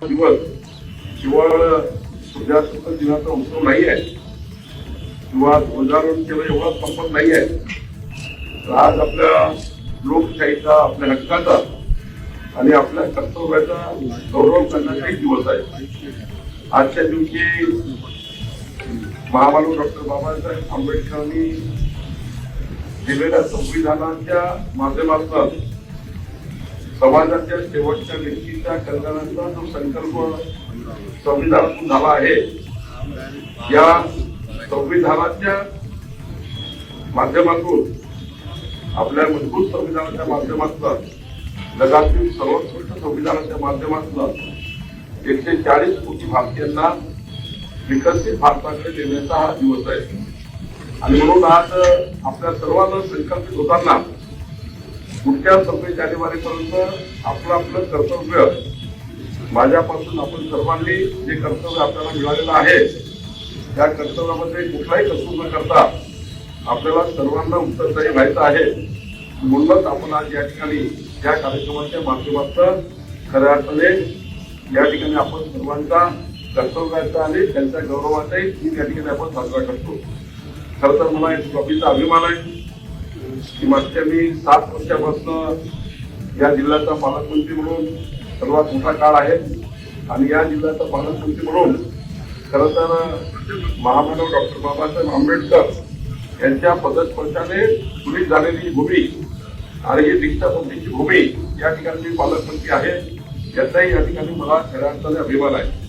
दिवस केवळ प्रजासत्ताक दिनाचा उत्सव नाही आहे किंवा ध्वजारोहण केलं एवढा संपत नाही आहे. तर आज आपल्या लोकशाहीचा, आपल्या हक्काचा आणि आपल्या कर्तव्याचा गौरव करण्याचा एक दिवस आहे. आजच्या दिवशी महामानव डॉक्टर बाबासाहेब आंबेडकरांनी दिलेल्या संविधानाच्या माध्यमातून समाजाच्या शेवटच्या व्यक्तीच्या कल्याणाचा जो संकल्प संविधानातून झाला आहे, या संविधानाच्या माध्यमातून, आपल्या मजबूत संविधानाच्या माध्यमातून, जगातील सर्वोत्कृष्ट संविधानाच्या माध्यमातून 140 कोटी भारतीयांना विकसित भारताकडे देण्याचा हा दिवस आहे. आणि म्हणून आज आपल्या सर्वांना संकल्पित होताना पुढच्या 26 जानेवारीपर्यंत आपलं आपलं कर्तव्य, माझ्यापासून आपण सर्वांनी जे कर्तव्य आपल्याला मिळालेलं आहे त्या कर्तव्यामध्ये कुठलाही कसूर न करता आपल्याला सर्वांना उत्तरदायी व्हायचं आहे. म्हणूनच आपण आज या ठिकाणी या कार्यक्रमाच्या माध्यमातून खऱ्या अर्थाने या ठिकाणी आपण सर्वांचा कर्तव्याचा आणि त्यांच्या गौरवाचाही दिन या ठिकाणी आपण साजरा करतो. खरं तर मला एक बाबीचा अभिमान आहे की मागच्या मी 7 वर्षापासून या जिल्ह्याचा पालकमंत्री म्हणून सर्वात मोठा काळ आहे आणि या जिल्ह्याचा पालकमंत्री म्हणून खरं तर महामानव डॉक्टर बाबासाहेब आंबेडकर यांच्या पदस्पर्शाने सुनीत झालेली भूमी आणि ही दीक्षाभूमीची भूमी या ठिकाणी मी पालकमंत्री आहे, याचाही या ठिकाणी मला खऱ्या अर्थाने अभिमान आहे.